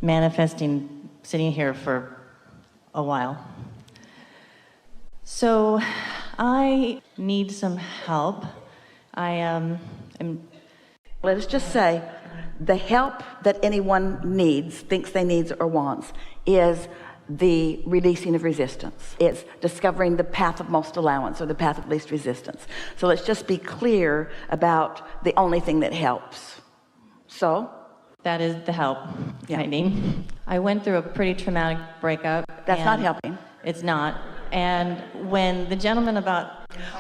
manifesting, sitting here for a while. So I need some help. Let's just say the help that anyone needs, thinks they needs or wants, is the releasing of resistance. It's discovering the path of most allowance, or the path of least resistance. So let's just be clear about the only thing that helps. So that is the help I need. I went through a pretty traumatic breakup. That's not helping. It's not. And when the gentleman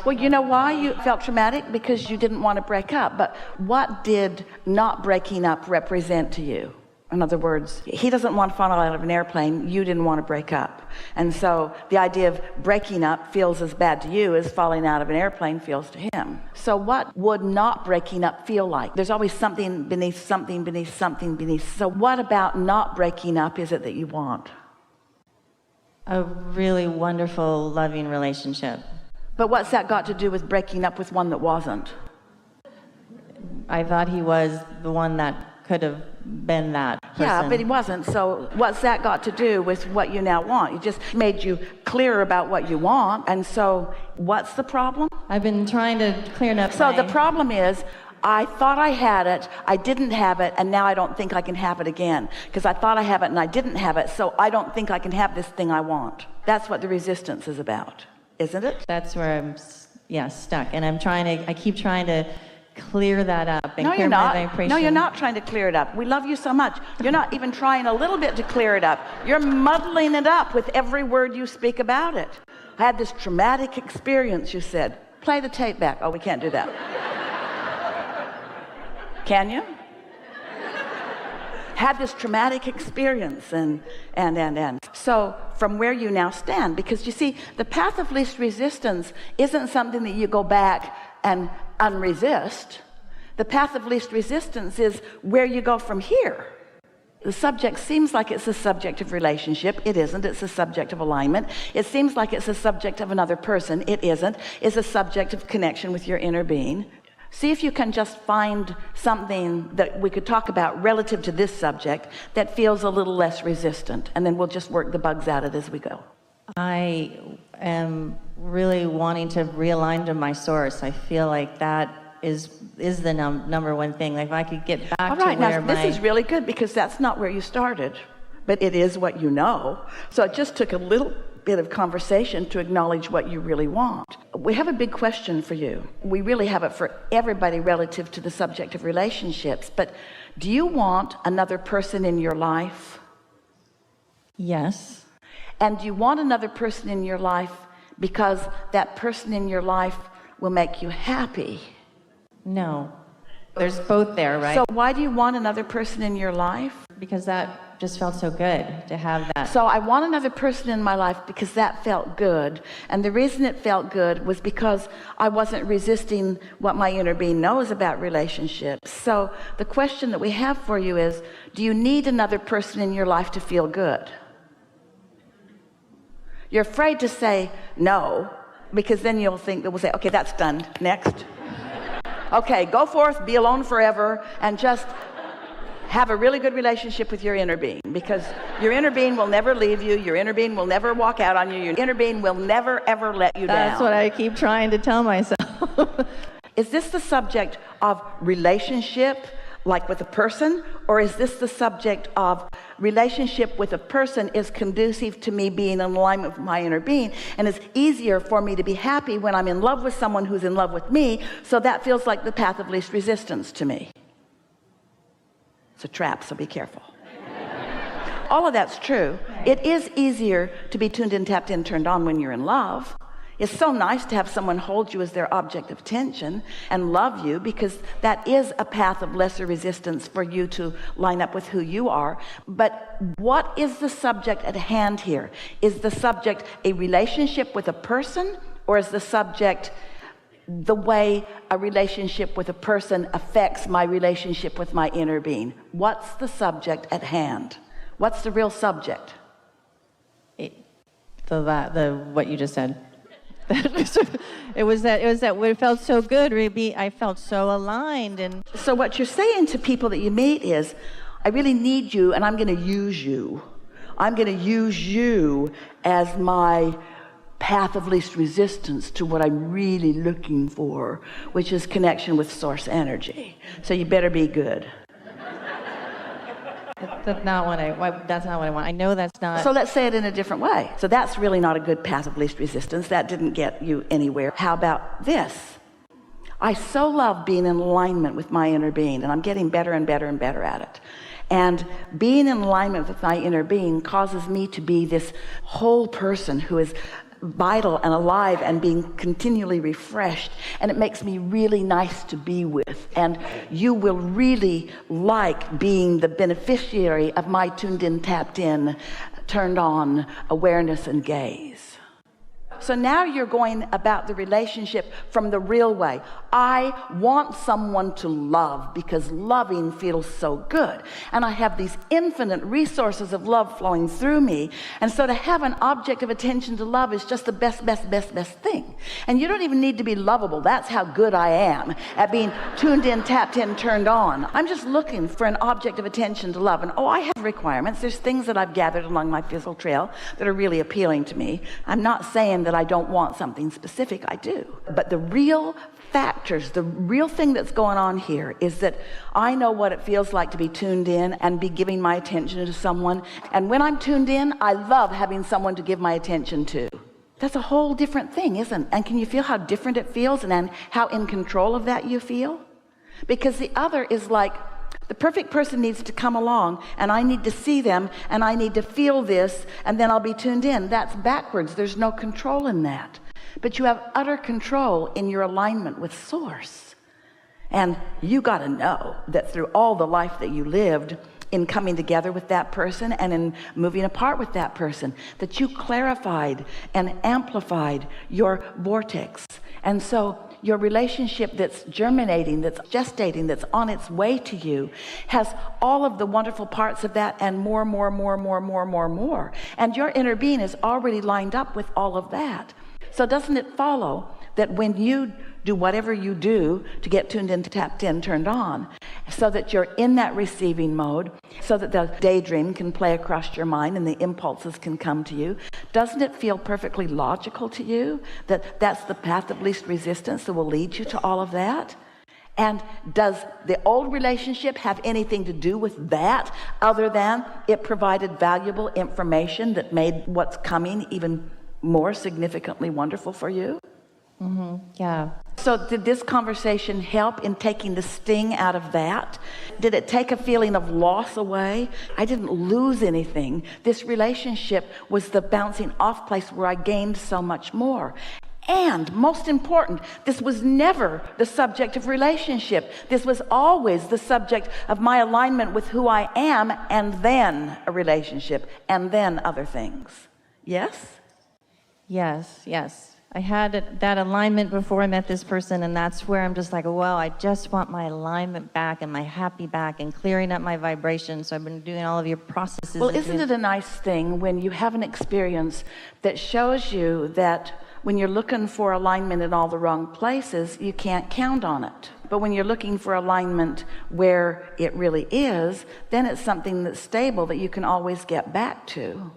Well, you know why you felt traumatic? Because you didn't want to break up. But what did not breaking up represent to you? In other words, he doesn't want to fall out of an airplane. You didn't want to break up. And so the idea of breaking up feels as bad to you as falling out of an airplane feels to him. So what would not breaking up feel like? There's always something beneath something beneath something beneath. So what about not breaking up is it that you want? a really wonderful, loving relationship. But what's that got to do with breaking up with one that wasn't? I thought he was the one that could have been that person. Yeah, but he wasn't. So what's that got to do with what you now want? It just made you clearer about what you want. And so what's the problem? I've been trying to clear up. So the problem is, I thought I had it, I didn't have it, and now I don't think I can have it again. Because I thought I have it and I didn't have it, so I don't think I can have this thing I want. That's what the resistance is about, isn't it? That's where I'm, stuck. And I keep trying to clear that up and clear my vibration. No, you're not trying to clear it up. We love you so much. You're not even trying a little bit to clear it up. You're muddling it up with every word you speak about it. I had this traumatic experience, you said. Play the tape back. Oh, we can't do that. Can you? Had this traumatic experience and. So from where you now stand, because you see, the path of least resistance isn't something that you go back and unresist. The path of least resistance is where you go from here. The subject seems like it's a subject of relationship. It isn't. It's a subject of alignment. It seems like it's a subject of another person. It isn't. It's a subject of connection with your inner being. See if you can just find something that we could talk about relative to this subject that feels a little less resistant, and then we'll just work the bugs out of it as we go. I am really wanting to realign to my source. I feel like that is the number one thing. Like if I could get back All right, to where now this is really good, because that's not where you started, but it is what you know. So it just took a little bit of conversation to acknowledge what you really want. We have a big question for you. We really have it for everybody relative to the subject of relationships, but do you want another person in your life? Yes. And do you want another person in your life because that person in your life will make you happy? No. There's both there, right? So why do you want another person in your life? Because that just felt so good to have that. So I want another person in my life because that felt good. And the reason it felt good was because I wasn't resisting what my inner being knows about relationships. So the question that we have for you is, do you need another person in your life to feel good? You're afraid to say no, because then you'll think that we'll say, okay, that's done. Next. Okay, go forth, be alone forever, and just have a really good relationship with your inner being, because your inner being will never leave you. Your inner being will never walk out on you. Your inner being will never, ever let you down. That's what I keep trying to tell myself. Is this the subject of relationship, like with a person, or is this the subject of relationship with a person is conducive to me being in alignment with my inner being, and it's easier for me to be happy when I'm in love with someone who's in love with me, so that feels like the path of least resistance to me. It's a trap, so be careful. All of that's true. It is easier to be tuned in, tapped in, turned on when you're in love. It's so nice to have someone hold you as their object of attention and love you, because that is a path of lesser resistance for you to line up with who you are. But what is the subject at hand here? Is the subject a relationship with a person, or is the subject the way a relationship with a person affects my relationship with my inner being? What's the subject at hand? What's the real subject? What you just said. It was that it felt so good. I felt so aligned. And so what you're saying to people that you meet is, I really need you, and I'm going to use you. I'm going to use you as my path of least resistance to what I'm really looking for, which is connection with source energy. So you better be good. That's not what I want. I know that's not. So let's say it in a different way. So that's really not a good path of least resistance. That didn't get you anywhere. How about this? I so love being in alignment with my inner being, and I'm getting better and better and better at it. And being in alignment with my inner being causes me to be this whole person who is vital and alive and being continually refreshed, and it makes me really nice to be with. And you will really like being the beneficiary of my tuned in, tapped in, turned on awareness and gaze. So now you're going about the relationship from the real way. I want someone to love because loving feels so good. And I have these infinite resources of love flowing through me. And so to have an object of attention to love is just the best thing. And you don't even need to be lovable. That's how good I am at being tuned in, tapped in, turned on. I'm just looking for an object of attention to love. And I have requirements. There's things that I've gathered along my physical trail that are really appealing to me. I'm not saying that I don't want something specific. I do. But the real factors, the real thing that's going on here is that I know what it feels like to be tuned in and be giving my attention to someone. And when I'm tuned in, I love having someone to give my attention to. That's a whole different thing, isn't it? And can you feel how different it feels and how in control of that you feel? Because the other is like, the perfect person needs to come along, and I need to see them, and I need to feel this, and then I'll be tuned in. That's backwards. There's no control in that. But you have utter control in your alignment with source. And you got to know that through all the life that you lived in coming together with that person and in moving apart with that person, that you clarified and amplified your vortex. And so your relationship that's germinating, that's gestating, that's on its way to you has all of the wonderful parts of that and more. And your inner being is already lined up with all of that. So doesn't it follow that when you do whatever you do to get tuned in, tapped in, turned on, so that you're in that receiving mode, so that the daydream can play across your mind and the impulses can come to you, doesn't it feel perfectly logical to you that that's the path of least resistance that will lead you to all of that? And does the old relationship have anything to do with that other than it provided valuable information that made what's coming even more significantly wonderful for you? Yeah. So did this conversation help in taking the sting out of that? Did it take a feeling of loss away? I didn't lose anything. This relationship was the bouncing off place where I gained so much more. And most important, this was never the subject of relationship. This was always the subject of my alignment with who I am, and then a relationship, and then other things. Yes? Yes. I had that alignment before I met this person, and that's where I'm just like, well, I just want my alignment back and my happy back and clearing up my vibration. So I've been doing all of your processes. Well, isn't it a nice thing when you have an experience that shows you that when you're looking for alignment in all the wrong places, you can't count on it. But when you're looking for alignment where it really is, then it's something that's stable that you can always get back to.